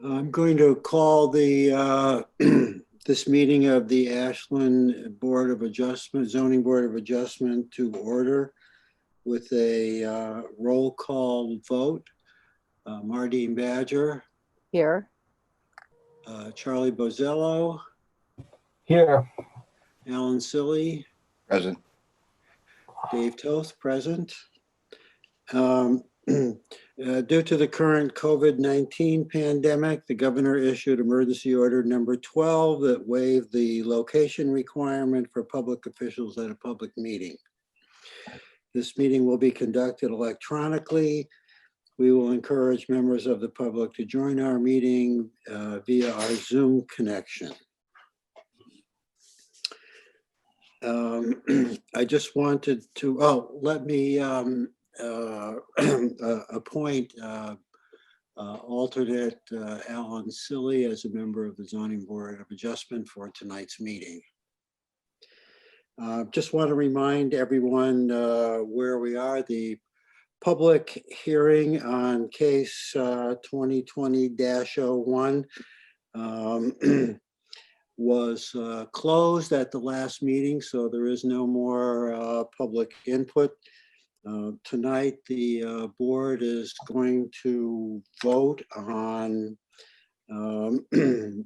I'm going to call the this meeting of the Ashland Board of Adjustment, Zoning Board of Adjustment to order with a roll call vote. Mardine Badger, Here. Charlie Bozello, Here. Alan Silly, Present. Dave Toth, present. Due to the current COVID-19 pandemic, the governor issued emergency order number 12 that waived the location requirement for public officials at a public meeting. This meeting will be conducted electronically. We will encourage members of the public to join our meeting via our Zoom connection. I just wanted to, let me appoint alternate Alan Silly as a member of the Zoning Board of Adjustment for tonight's meeting. Just want to remind everyone where we are. The public hearing on case 2020-01 was closed at the last meeting, so there is no more public input. Tonight, the board is going to vote on the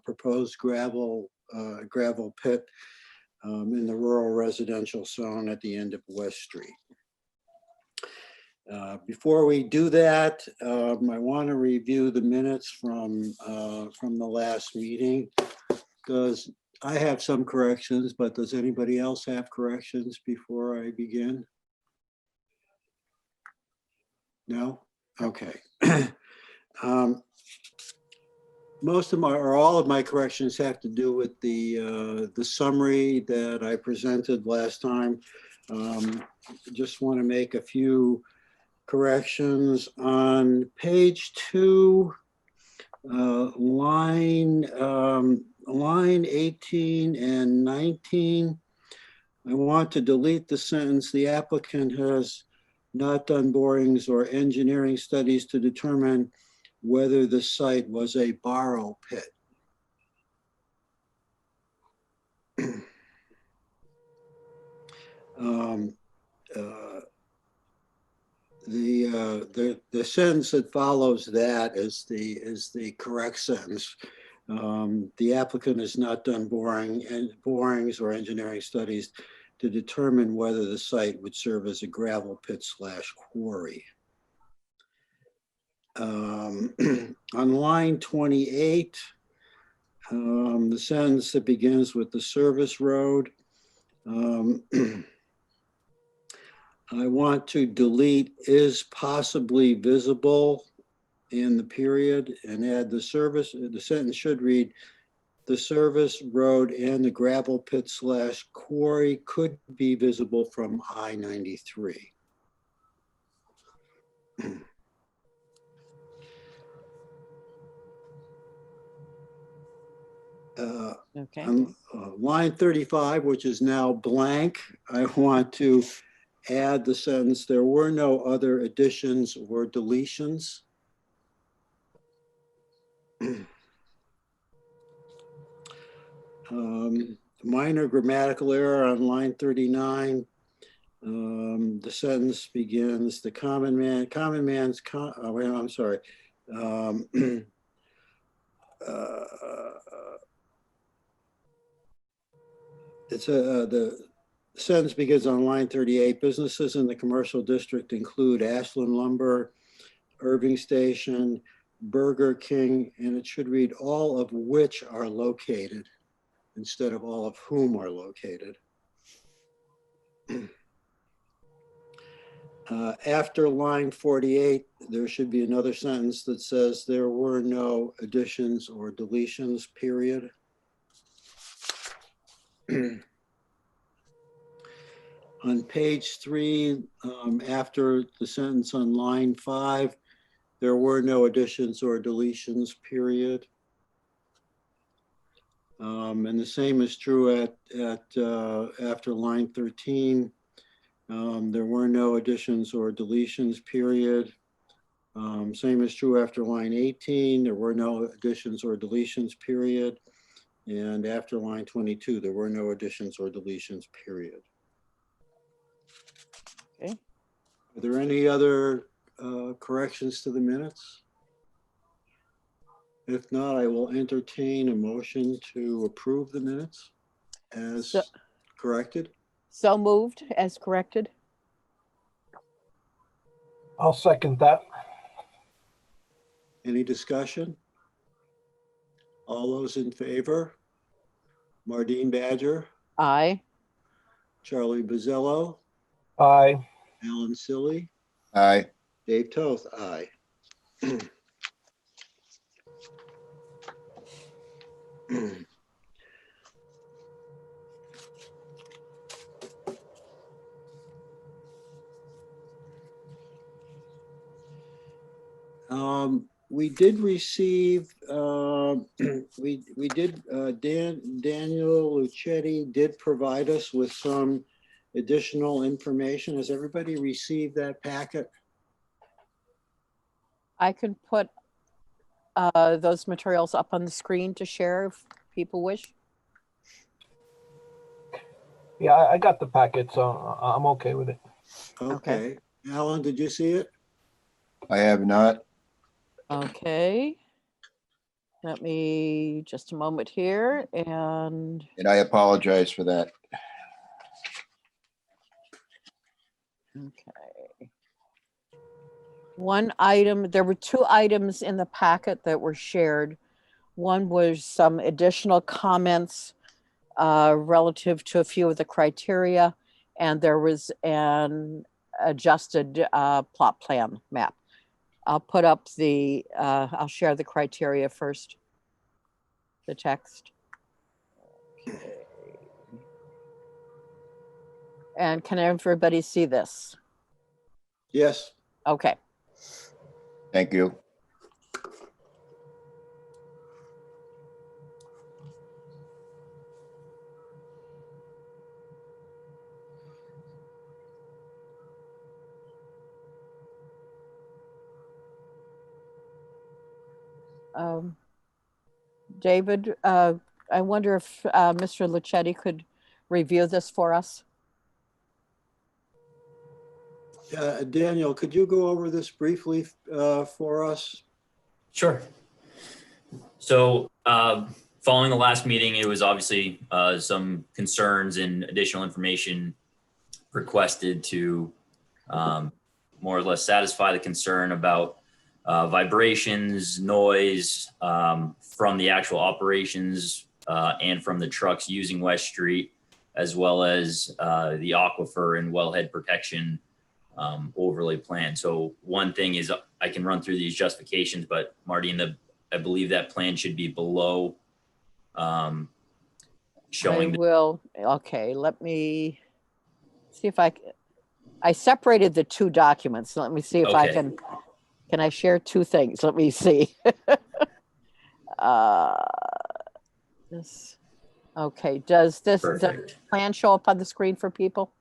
proposed gravel pit in the rural residential zone at the end of West Street. Before we do that, I want to review the minutes from the last meeting, because I have some corrections, but does anybody else have corrections before I begin? No? Okay. Most of my, or all of my corrections have to do with the summary that I presented last time. Just want to make a few corrections on page 2, line 18 and 19. I want to delete the sentence, the applicant has not done borings or engineering studies to determine whether the site was a borrow pit. The sentence that follows that is the correct sentence. The applicant has not done borings or engineering studies to determine whether the site would serve as a gravel pit / quarry. On line 28, the sentence that begins with the service road, I want to delete is possibly visible in the period and add the service. The sentence should read, the service road and the gravel pit / quarry could be visible from I-93. Okay. On line 35, which is now blank, I want to add the sentence, there were no other additions or deletions. Minor grammatical error on line 39. The sentence begins, the common man's, I'm sorry. The sentence begins on line 38. Businesses in the commercial district include Ashland Lumber, Irving Station, Burger King, and it should read all of which are located instead of all of whom are located. After line 48, there should be another sentence that says there were no additions or deletions, period. On page 3, after the sentence on line 5, there were no additions or deletions, period. And the same is true after line 13. There were no additions or deletions, period. Same is true after line 18. There were no additions or deletions, period. And after line 22, there were no additions or deletions, period. Okay. Are there any other corrections to the minutes? If not, I will entertain a motion to approve the minutes as So- corrected. So moved as corrected. I'll second that. Any discussion? All those in favor? Mardine Badger, Aye. Charlie Bozzillo, Aye. Alan Silly, Aye. Dave Toth, aye. We did receive, Daniel Lucetti did provide us with some additional information. Has everybody received that packet? I can put those materials up on the screen to share if people wish. Yeah, I got the packet, so I'm okay with it. Okay. Alan, did you see it? I have not. Okay. Let me, just a moment here, and And I apologize for that. okay. One item, there were two items in the packet that were shared. One was some additional comments relative to a few of the criteria, and there was an adjusted plot plan map. I'll put up the, I'll share the criteria first, the text. Okay. And can everybody see this? Yes. Okay. Thank you. David, I wonder if Mr. Lucetti could review this for us. Daniel, could you go over this briefly for us? Sure. So following the last meeting, it was obviously some concerns and additional information requested to more or less satisfy the concern about vibrations, noise from the actual operations and from the trucks using West Street, as well as the aquifer and wellhead protection overlay plan. So one thing is I can run through these justifications, but Marty, I believe that plan should be below showing. I will, okay, let me see if I separated the two documents. Let me see if I Okay. can I share two things? Let me see. This, okay, does Perfect. plan show up on the screen for people?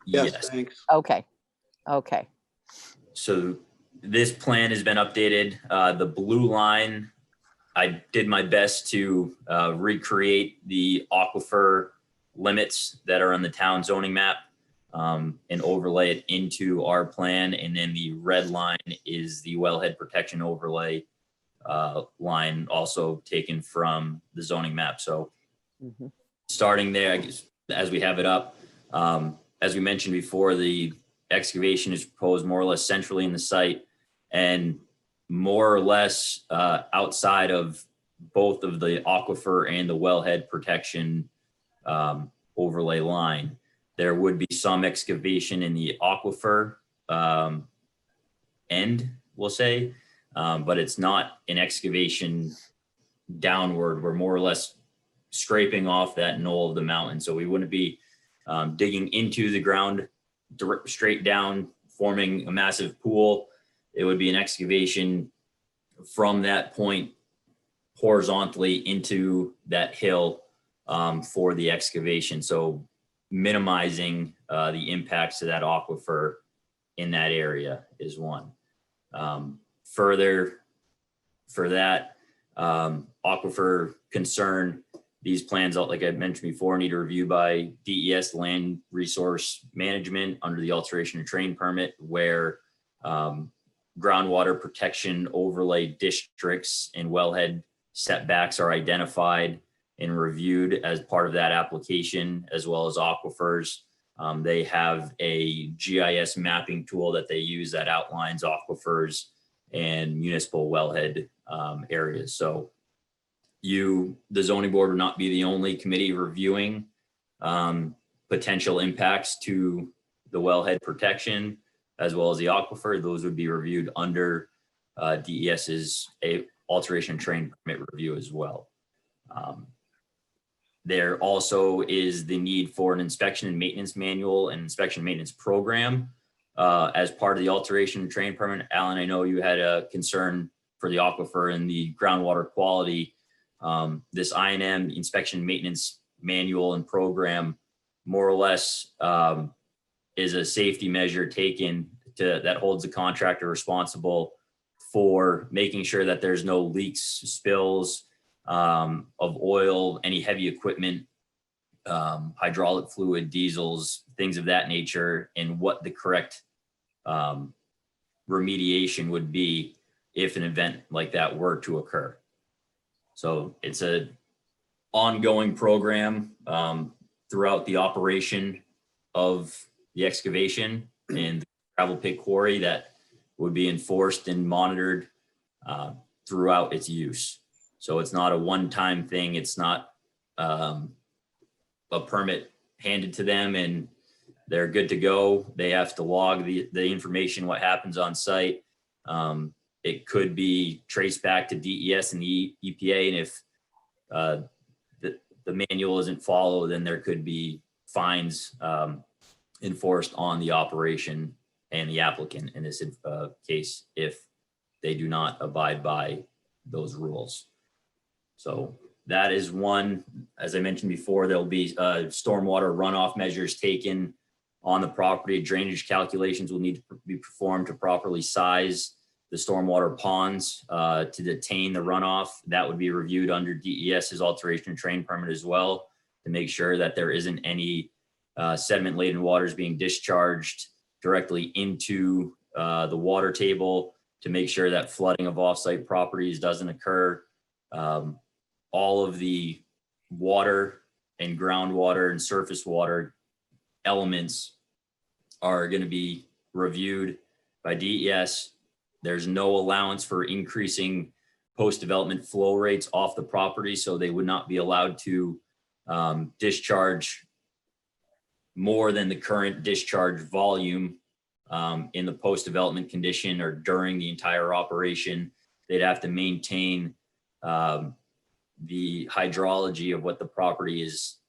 Yes. Thanks. Okay, okay, So this plan has been updated. The blue line, I did my best to recreate the aquifer limits that are on the town zoning map and overlay it into our plan. And then the red line is the wellhead protection overlay line, also taken from the zoning map. So mhm, starting there, I guess, as we have it up, as we mentioned before, the excavation is proposed more or less centrally in the site and more or less outside of both of the aquifer and the wellhead protection overlay line. There would be some excavation in the aquifer end, we'll say, but it's not an excavation downward. We're more or less scraping off that knoll of the mountain. So we wouldn't be digging into the ground straight down, forming a massive pool. It would be an excavation from that point horizontally into that hill for the excavation. So minimizing the impacts to that aquifer in that area is one. Further, for that aquifer concern, these plans, like I mentioned before, need a review by DES, Land Resource Management, under the alteration and terrain permit, where groundwater protection overlay districts and wellhead setbacks are identified and reviewed as part of that application, as well as aquifers. They have a GIS mapping tool that they use that outlines aquifers and municipal wellhead areas. So the zoning board would not be the only committee reviewing potential impacts to the wellhead protection as well as the aquifer. Those would be reviewed under DES's alteration and terrain permit review as well. There also is the need for an inspection and maintenance manual and inspection and maintenance program as part of the alteration and terrain permit. Alan, I know you had a concern for the aquifer and the groundwater quality. This I&M inspection and maintenance manual and program more or less is a safety measure taken that holds the contractor responsible for making sure that there's no leaks, spills of oil, any heavy equipment, hydraulic fluid, diesels, things of that nature, and what the correct remediation would be if an event like that were to occur. So it's an ongoing program throughout the operation of the excavation and the gravel pit quarry that would be enforced and monitored throughout its use. So it's not a one-time thing. It's not a permit handed to them and they're good to go. They have to log the information, what happens on site. It could be traced back to DES and the EPA. And if the manual isn't followed, then there could be fines enforced on the operation and the applicant in this case if they do not abide by those rules. So that is one. As I mentioned before, there'll be stormwater runoff measures taken on the property. Drainage calculations will need to be performed to properly size the stormwater ponds to detain the runoff. That would be reviewed under DES's alteration and terrain permit as well, to make sure that there isn't any sediment laden waters being discharged directly into the water table, to make sure that flooding of offsite properties doesn't occur. All of the water and groundwater and surface water elements are going to be reviewed by DES. There's no allowance for increasing post-development flow rates off the property, so they would not be allowed to discharge more than the current discharge volume in the post-development condition or during the entire operation. They'd have to maintain the hydrology of what the property is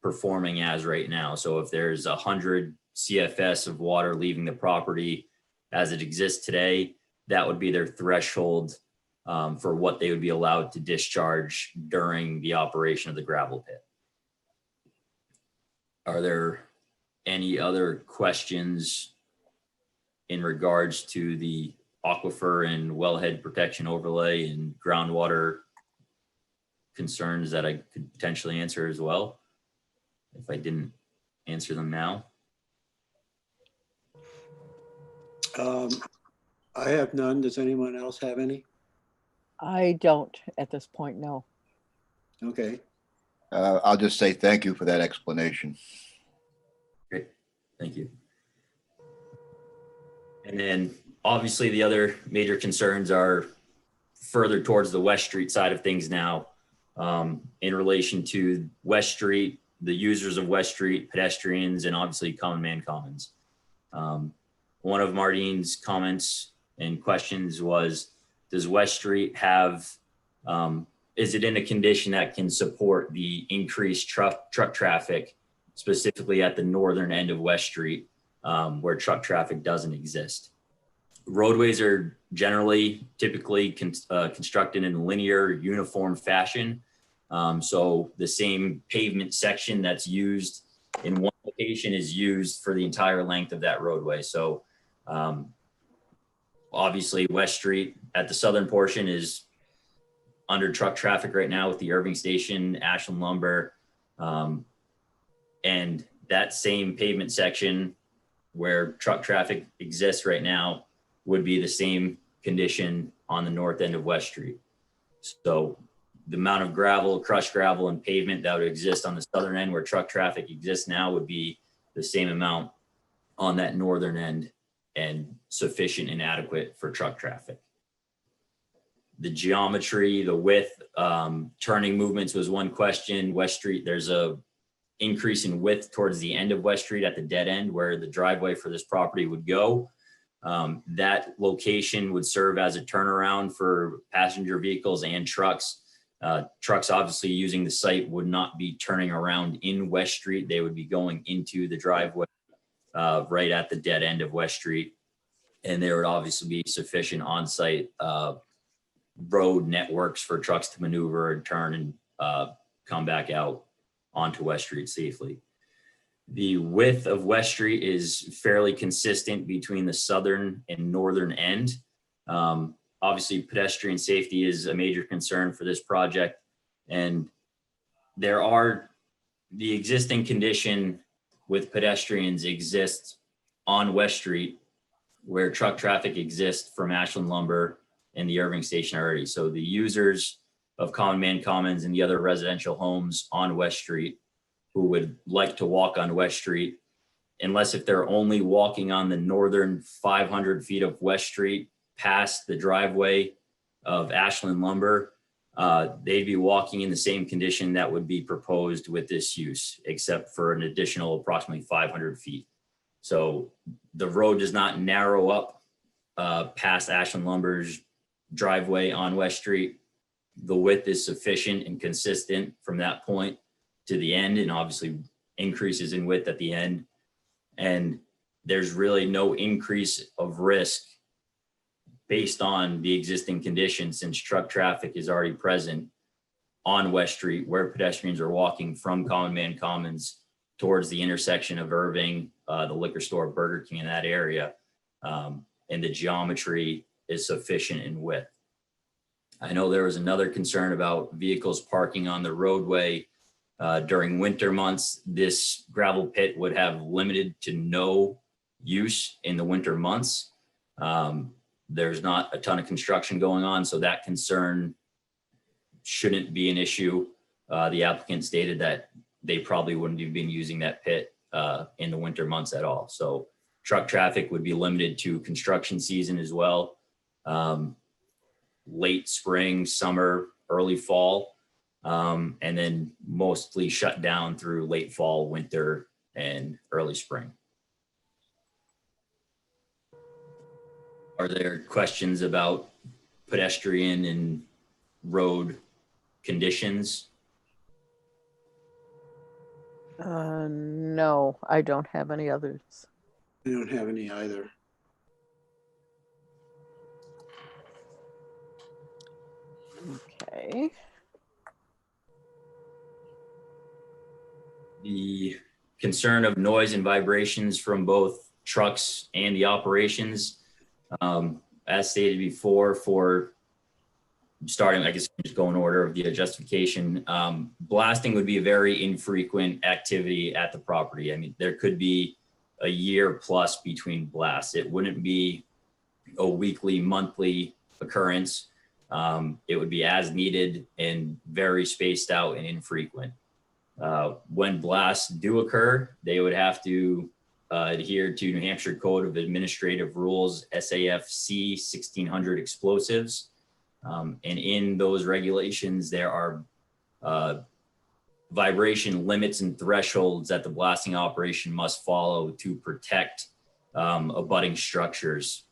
performing as right now. So if there's 100 CFS of water leaving the property as it exists today, that would be their threshold for what they would be allowed to discharge during the operation of the gravel pit. Are there any other questions in regards to the aquifer and wellhead protection overlay and groundwater concerns that I could potentially answer as well, if I didn't answer them now? I have none. Does anyone else have any? I don't at this point, no. Okay. I'll just say thank you for that explanation. Great, thank you. And then obviously the other major concerns are further towards the West Street side of things now, in relation to West Street, the users of West Street, pedestrians, and obviously common man commons. One of Martine's comments and questions was, does West Street have, is it in a condition that can support the increased truck traffic, specifically at the northern end of West Street, where truck traffic doesn't exist? Roadways are typically constructed in linear, uniform fashion. So the same pavement section that's used in one location is used for the entire length of that roadway. So obviously West Street at the southern portion is under truck traffic right now with the Irving Station, Ashland Lumber. And that same pavement section where truck traffic exists right now would be the same condition on the north end of West Street. So the amount of gravel, crushed gravel and pavement that would exist on the southern end where truck traffic exists now would be the same amount on that northern end and sufficient and adequate for truck traffic. The geometry, the width, turning movements was one question. West Street, there's a increase in width towards the end of West Street at the dead end where the driveway for this property would go. That location would serve as a turnaround for passenger vehicles and trucks. Trucks obviously using the site would not be turning around in West Street. They would be going into the driveway right at the dead end of West Street. And there would obviously be sufficient on-site road networks for trucks to maneuver and turn and come back out onto West Street safely. The width of West Street is fairly consistent between the southern and northern end. Obviously, pedestrian safety is a major concern for this project. And the existing condition with pedestrians exists on West Street where truck traffic exists from Ashland Lumber and the Irving Station already. So the users of Common Man Commons and the other residential homes on West Street who would like to walk on West Street, unless if they're only walking on the northern 500 feet of West Street past the driveway of Ashland Lumber, they'd be walking in the same condition that would be proposed with this use, except for an additional approximately 500 feet. So the road does not narrow up past Ashland Lumber's driveway on West Street. The width is sufficient and consistent from that point to the end, and obviously increases in width at the end. And there's really no increase of risk based on the existing conditions since truck traffic is already present on West Street where pedestrians are walking from Common Man Commons towards the intersection of Irving, the liquor store, Burger King in that area. And the geometry is sufficient in width. I know there was another concern about vehicles parking on the roadway during winter months. This gravel pit would have limited to no use in the winter months. There's not a ton of construction going on, so that concern shouldn't be an issue. The applicant stated that they probably wouldn't have been using that pit in the winter months at all. So truck traffic would be limited to construction season as well. Late spring, summer, early fall, and then mostly shut down through late fall, winter, and early spring. Are there questions about pedestrian and road conditions? No, I don't have any others. I don't have any either. Okay. The concern of noise and vibrations from both trucks and the operations, as stated before, for starting, I guess, just go in order of the justification. Blasting would be a very infrequent activity at the property. I mean, there could be a year plus between blasts. It wouldn't be a weekly, monthly occurrence. It would be as needed and very spaced out and infrequent. When blasts do occur, they would have to adhere to New Hampshire Code of Administrative Rules, SAFC 1600 explosives. And in those regulations, there are vibration limits and thresholds that the blasting operation must follow to protect abutting structures.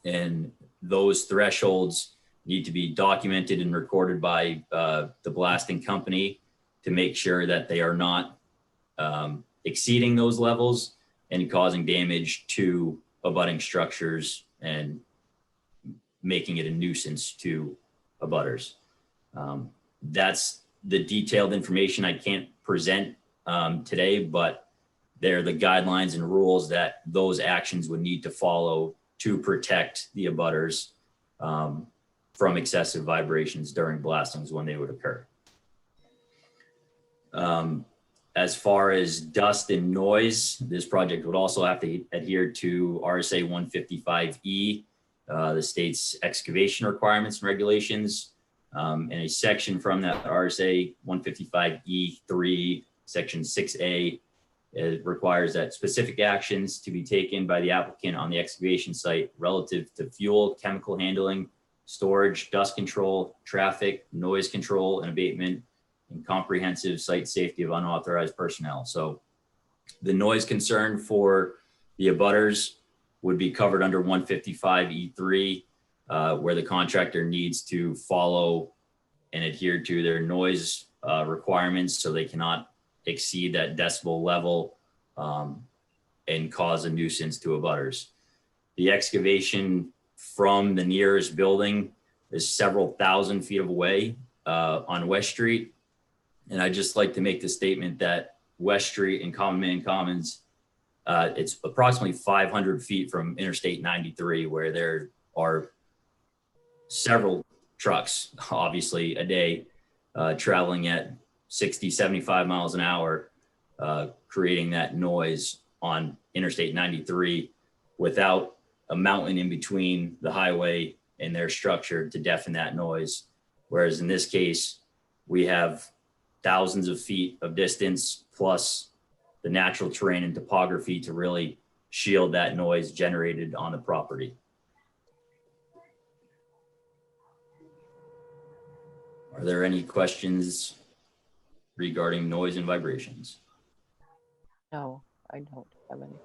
And those thresholds need to be documented and recorded by the blasting company to make sure that they are not exceeding those levels and causing damage to abutting structures and making it a nuisance to abutters. That's the detailed information I can't present today, but they're the guidelines and rules that those actions would need to follow to protect the abutters from excessive vibrations during blastings when they would occur. As far as dust and noise, this project would also have to adhere to RSA 155E, the state's excavation requirements and regulations, and a section from that RSA 155E3, section 6A, it requires that specific actions to be taken by the applicant on the excavation site relative to fuel, chemical handling, storage, dust control, traffic, noise control, and abatement, and comprehensive site safety of unauthorized personnel. So the noise concern for the abutters would be covered under 155E3, where the contractor needs to follow and adhere to their noise requirements so they cannot exceed that decibel level and cause a nuisance to abutters. The excavation from the nearest building is several thousand feet away on West Street. And I'd just like to make the statement that West Street and Common Man Commons, it's approximately 500 feet from Interstate 93, where there are several trucks, obviously, a day traveling at 60, 75 miles an hour, creating that noise on Interstate 93 without a mountain in between the highway and their structure to deafen that noise. Whereas in this case, we have thousands of feet of distance plus the natural terrain and topography to really shield that noise generated on the property. Are there any questions regarding noise and vibrations? No, I don't have any.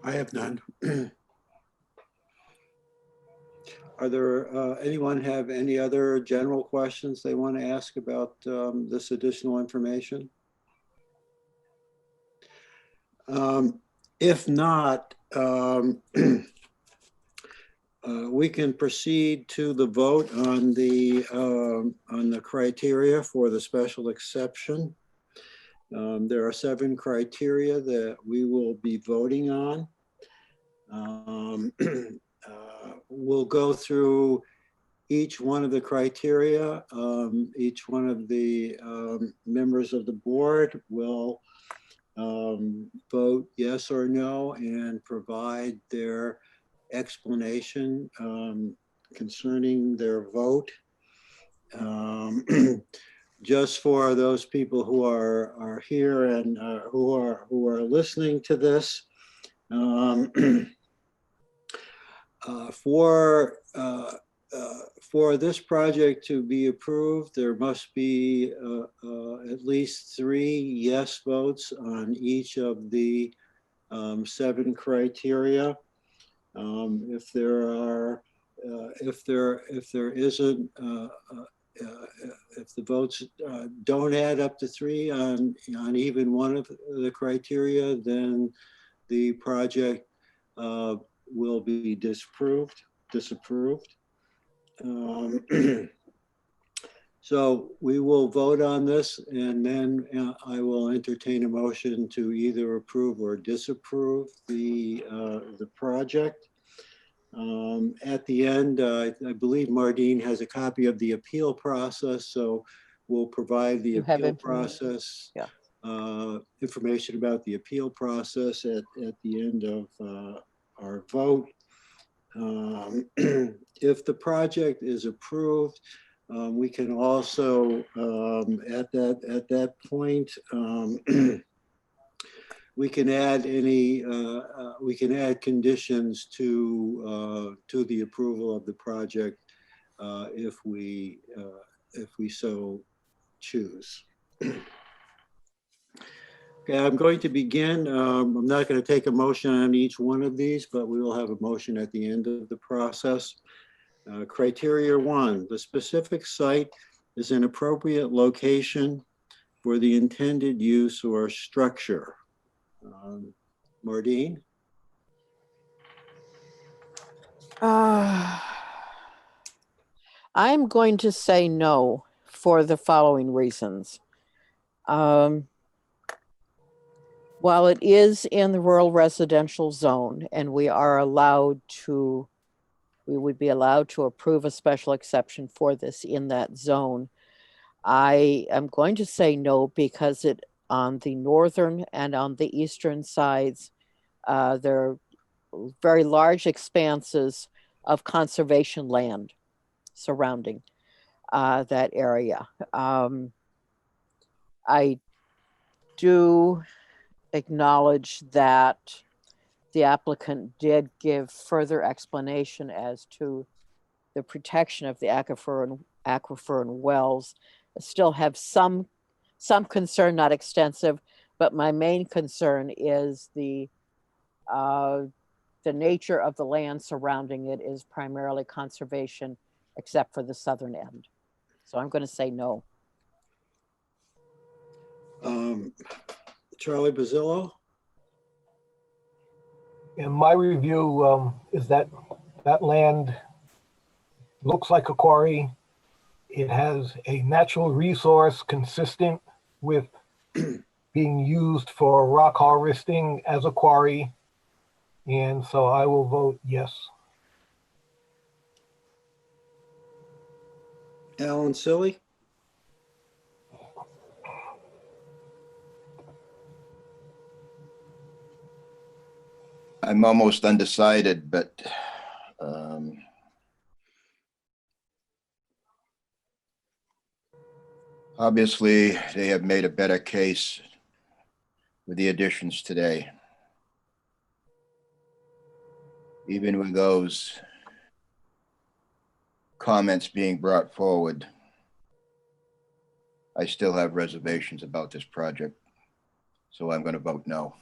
I have none. Are there, anyone have any other general questions they want to ask about this additional information? If not, we can proceed to the vote on the criteria for the special exception. There are 7 criteria that we will be voting on. We'll go through each one of the criteria. Each one of the members of the board will vote yes or no and provide their explanation concerning their vote. Just for those people who are here and who are listening to this, for this project to be approved, there must be at least 3 yes votes on each of the 7 criteria. If there isn't, if the votes don't add up to 3 on even one of the criteria, then the project will be disapproved. So we will vote on this, and then I will entertain a motion to either approve or disapprove the project. At the end, I believe Mardine has a copy of the appeal process, so we'll provide the appeal process, information about the appeal process at the end of our vote. If the project is approved, we can also at that point we can add conditions to the approval of the project if we so choose. Okay, I'm going to begin. I'm not going to take a motion on each one of these, but we will have a motion at the end of the process. Criteria 1, the specific site is an appropriate location for the intended use or structure. Mardine? I'm going to say no for the following reasons. While it is in the rural residential zone and we would be allowed to approve a special exception for this in that zone, I am going to say no because it on the northern and on the eastern sides, there are very large expanses of conservation land surrounding that area. I do acknowledge that the applicant did give further explanation as to the protection of the aquifer and wells. I still have some concern, not extensive, but my main concern is the nature of the land surrounding it is primarily conservation, except for the southern end. So I'm going to say no. Charlie Bazzillo? In my review, is that land looks like a quarry. It has a natural resource consistent with being used for rock harvesting as a quarry. And so I will vote yes. Alan Silly? I'm almost undecided, but obviously they have made a better case with the additions today. Even with those comments being brought forward, I still have reservations about this project, so I'm going to vote no.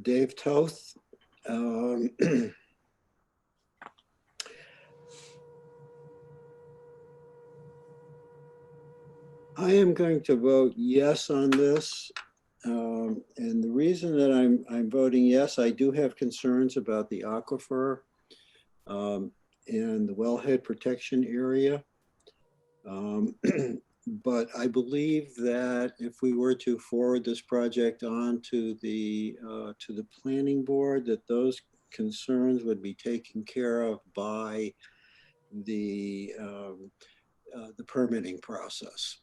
Dave Toth? I am going to vote yes on this. And the reason that I'm voting yes, I do have concerns about the aquifer and the wellhead protection area. But I believe that if we were to forward this project on to the planning board, that those concerns would be taken care of by the permitting process.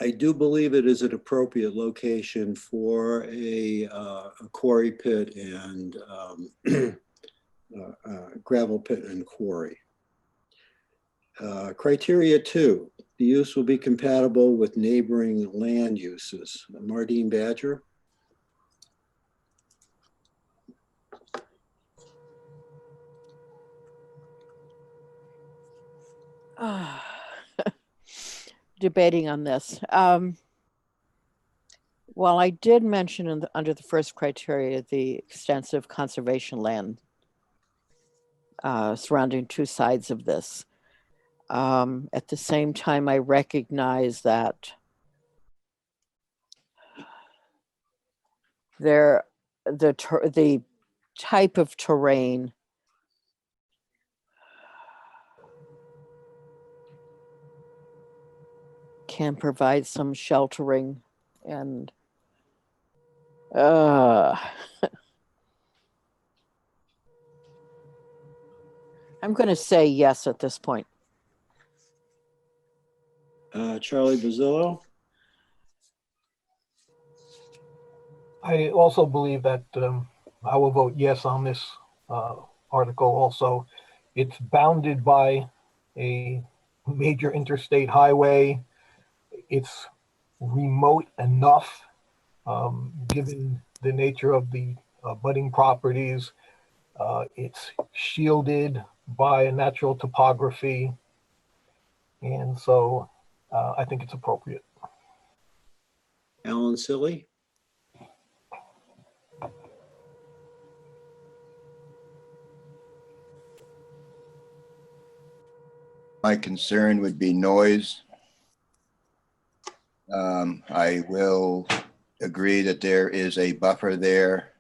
I do believe it is an appropriate location for a quarry pit and gravel pit and quarry. Criteria 2, the use will be compatible with neighboring land uses. Mardine Badger? Debating on this. Well, I did mention under the first criteria, the extensive conservation land surrounding two sides of this. At the same time, I recognize that the type of terrain can provide some sheltering and I'm going to say yes at this point. Charlie Bazzillo? I also believe that I will vote yes on this article also. It's bounded by a major interstate highway. It's remote enough, given the nature of the budding properties. It's shielded by a natural topography. And so I think it's appropriate. Alan Silly? My concern would be noise. I will agree that there is a buffer there.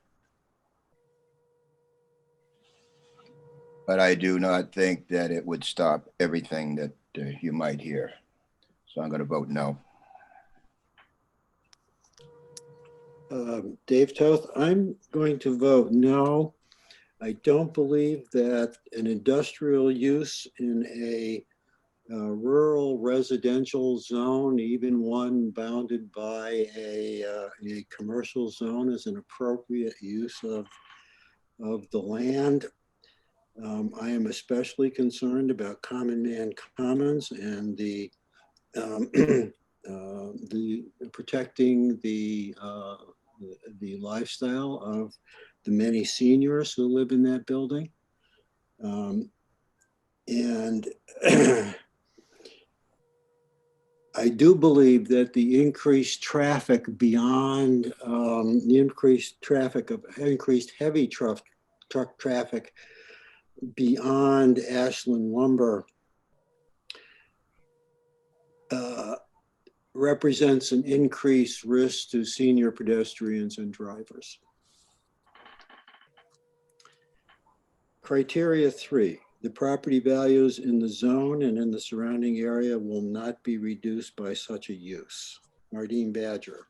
But I do not think that it would stop everything that you might hear. So I'm going to vote no. Dave Toth, I'm going to vote no. I don't believe that an industrial use in a rural residential zone, even one bounded by a commercial zone, is an appropriate use of the land. I am especially concerned about common man commons and the protecting the lifestyle of the many seniors who live in that building. And I do believe that the increased traffic beyond the increased traffic of increased heavy truck traffic beyond Ashland lumber represents an increased risk to senior pedestrians and drivers. Criteria 3, the property values in the zone and in the surrounding area will not be reduced by such a use. Mardine Badger.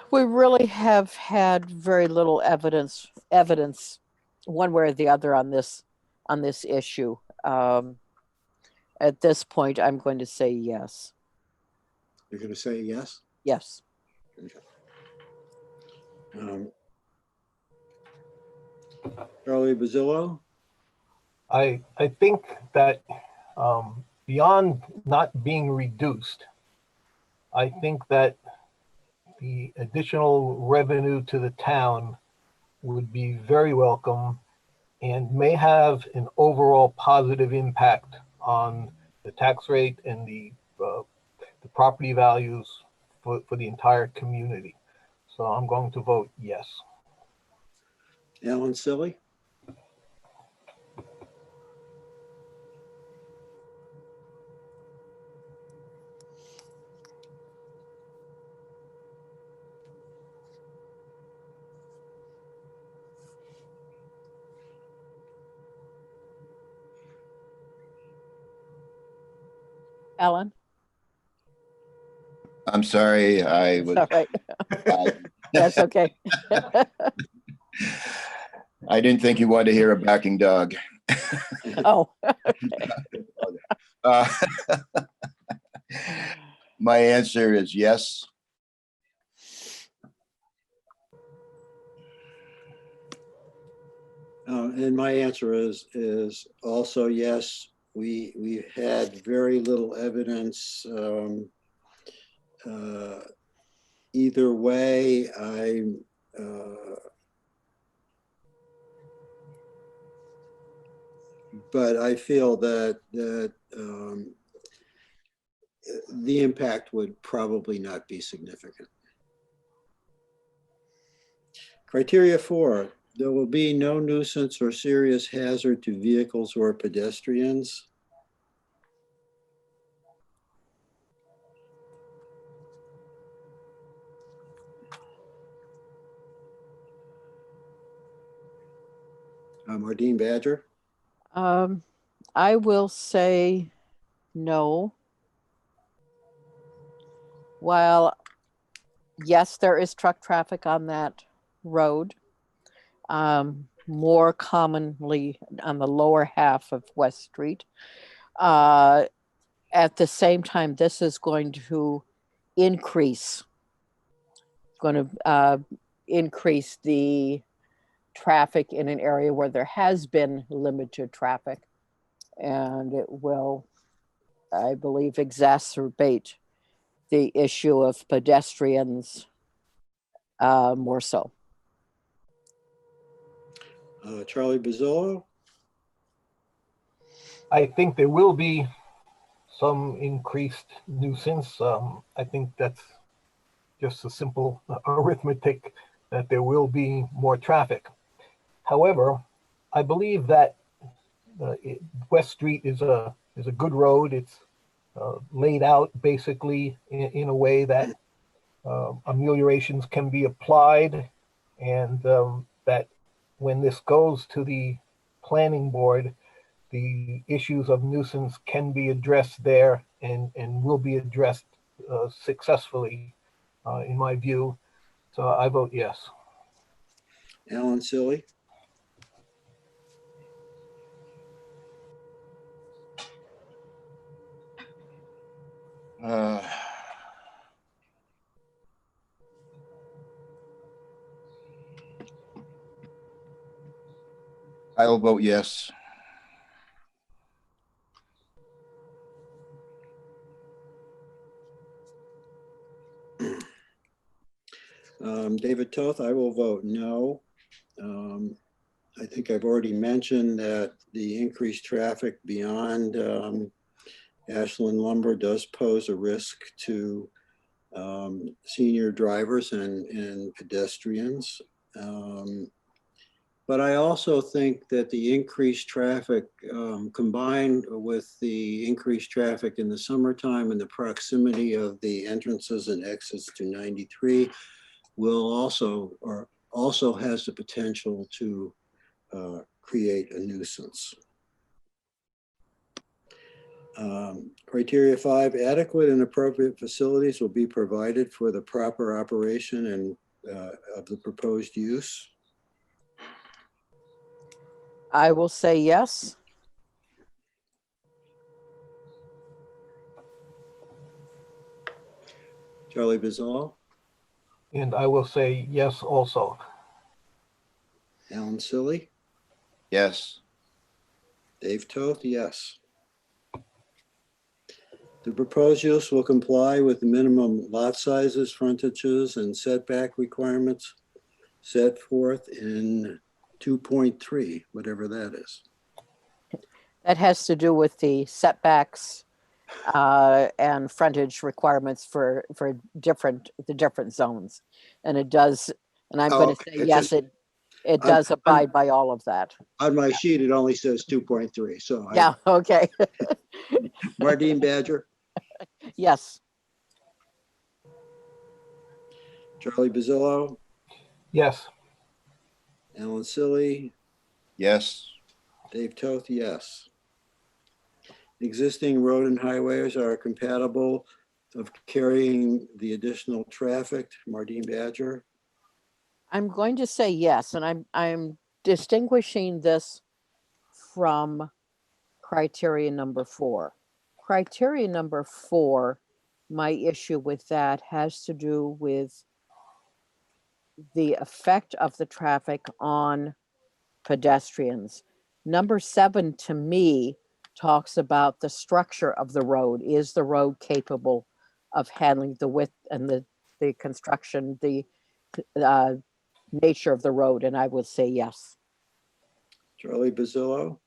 We really have had very little evidence one way or the other on this issue. At this point, I'm going to say yes. You're going to say yes? Yes. Charlie Bazzillo? I think that beyond not being reduced, I think that the additional revenue to the town would be very welcome and may have an overall positive impact on the tax rate and the property values for the entire community. So I'm going to vote yes. Alan Silly? Alan? I'm sorry, I was. All right. That's okay. I didn't think you wanted to hear a barking dog. Oh, Uh, my answer is yes. And my answer is also yes. We had very little evidence either way. But I feel that the impact would probably not be significant. Criteria 4, there will be no nuisance or serious hazard to vehicles or pedestrians. Mardine Badger? I will say no. While, yes, there is truck traffic on that road, more commonly on the lower half of West Street. At the same time, this is going to increase the traffic in an area where there has been limited traffic, and it will, I believe, exacerbate the issue of pedestrians more so. Charlie Bazzillo? I think there will be some increased nuisance. I think that's just a simple arithmetic that there will be more traffic. However, I believe that West Street is a good road. It's laid out basically in a way that ameliorations can be applied, and that when this goes to the planning board, the issues of nuisance can be addressed there and will be addressed successfully, in my view. So I vote yes. Alan Silly, Uh, I will vote yes. David Toth, I will vote no. I think I've already mentioned that the increased traffic beyond Ashland lumber does pose a risk to senior drivers and pedestrians. But I also think that the increased traffic combined with the increased traffic in the summertime and the proximity of the entrances and exits to 93 will also has the potential to create a nuisance. Criteria 5, adequate and appropriate facilities will be provided for the proper operation and of the proposed use. I will say yes. Charlie Bizal, And I will say yes also. Alan Silly, Yes. Dave Toth, yes. The proposed use will comply with the minimum lot sizes, frontages, and setback requirements set forth in 2.3, whatever that is. That has to do with the setbacks and frontage requirements for the different zones. And it does, and I'm Oh, going to okay. say It's yes, it does abide by all of that. On my sheet, it only says 2.3, so Yeah, okay. Mardine Badger, Yes, Charlie Bizillo, Yes. Alan Silly, Yes. Dave Toth, yes. Existing road and highways are compatible of carrying the additional traffic, Mardine Badger. I'm going to say yes, and I'm distinguishing this from criteria number 4. Criteria number 4, my issue with that has to do with the effect of the traffic on pedestrians. Number 7 to me talks about the structure of the road. Is the road capable of handling the width and the construction, the uh, nature of the road? And I would say yes. Charlie Bizillo,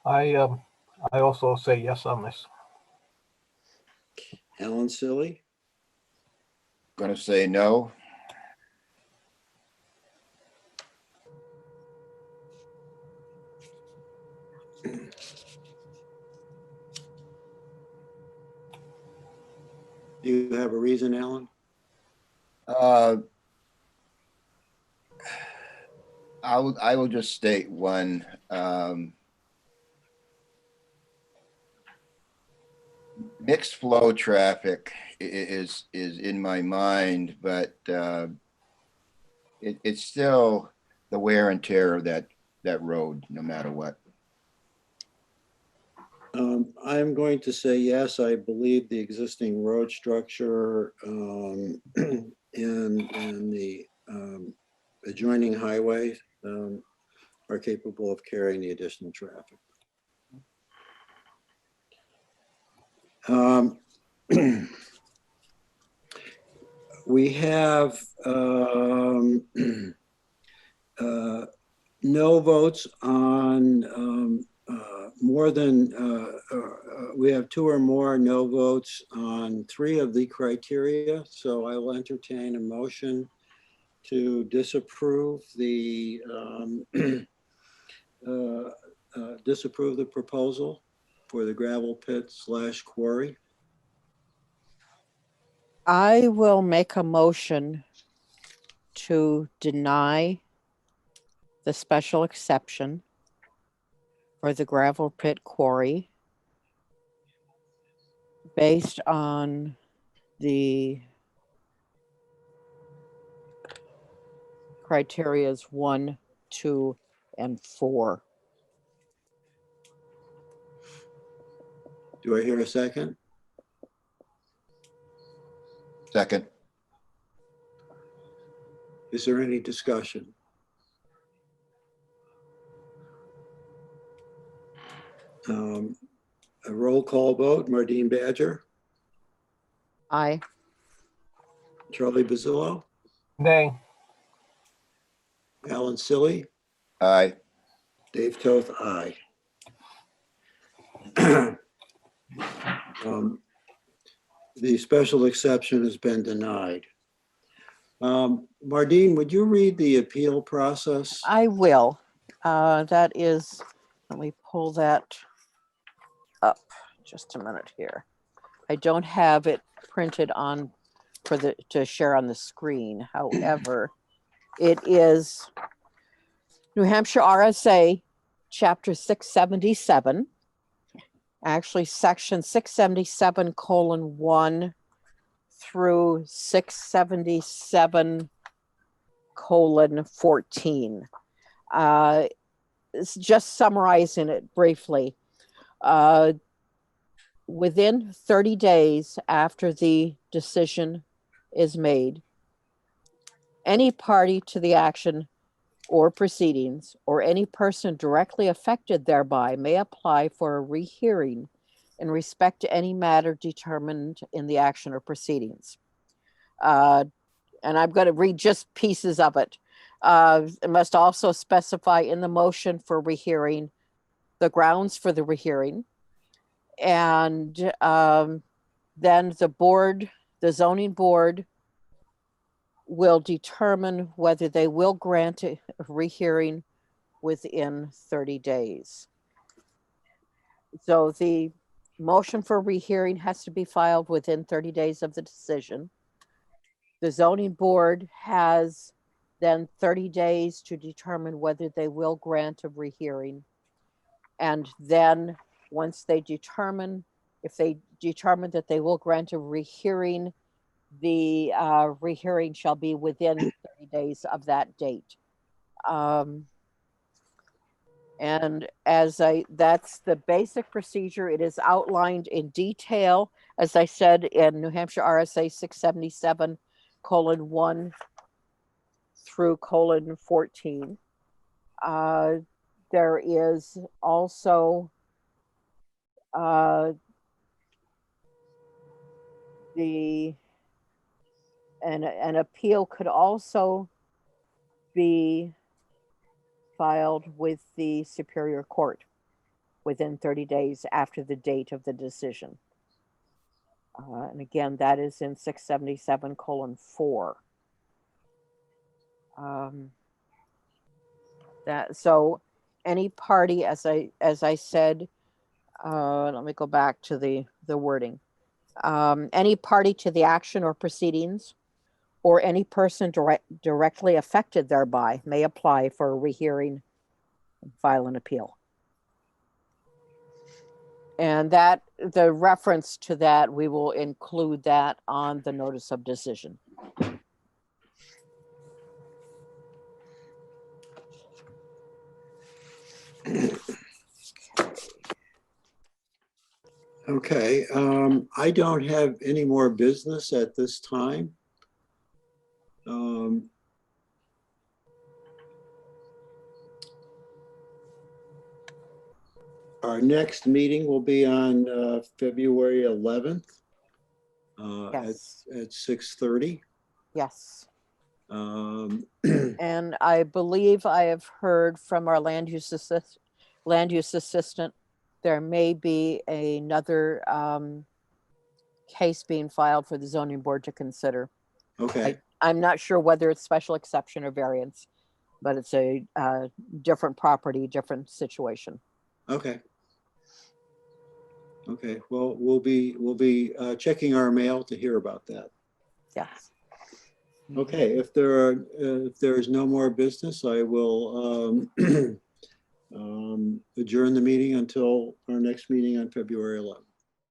I also say yes on this. Alan Silly, Gonna say no. do you have a reason, Alan? I will just state one. Mixed flow traffic is in my mind, but it's still the wear and tear of that road, no matter what. I'm going to say yes. I believe the existing road structure and the adjoining highways are capable of carrying the additional traffic. We have no votes on more than, we have 2 or more no votes on 3 of the criteria. So I will entertain a motion to disapprove the disapprove the proposal for the gravel pit / quarry. I will make a motion to deny the special exception for the gravel pit quarry based on the criterias 1, 2, and 4. Do I hear a second? Second. Is there any discussion? A roll call vote, Mardine Badger, Aye. Charlie Bazzillo, Nay. Alan Silly, Aye. Dave Toth, aye. The special exception has been denied. Mardine, would you read the appeal process? I will. That is, let me pull that up just a minute here. I don't have it printed on to share on the screen. However, it is New Hampshire RSA chapter 677, actually section 677:1 through 677:14. It's just summarizing it briefly. Within 30 days after the decision is made, any party to the action or proceedings or any person directly affected thereby may apply for a rehearing in respect to any matter determined in the action or proceedings. And I'm going to read just pieces of it. It must also specify in the motion for rehearing the grounds for the rehearing. And then the zoning board will determine whether they will grant a rehearing within 30 days. So the motion for rehearing has to be filed within 30 days of the decision. The zoning board has then 30 days to determine whether they will grant a rehearing. And then once they determine, if they determine that they will grant a rehearing, the rehearing shall be within 30 days of that date. And that's the basic procedure. It is outlined in detail, as I said, in New Hampshire RSA 677:1 through :14. There is also an appeal could also be filed with the Superior Court within 30 days after the date of the decision. And again, that is in 677:4. So any party, as I said, let me go back to the wording. Any party to the action or proceedings or any person directly affected thereby may apply for a rehearing and file an appeal. And that the reference to that, we will include that on the notice of decision. Okay, I don't have any more business at this time. Our next meeting will be on February 11th Yes. at 6:30. Yes. And I believe I have heard from our land use assistant, there may be another case being filed for the zoning board to consider. Okay, I'm not sure whether it's special exception or variance, but it's a different property, different situation. okay. Okay, well, we'll be checking our mail to hear about that. Yes. Okay, if there is no more business, I will adjourn the meeting until our next meeting on February 11th.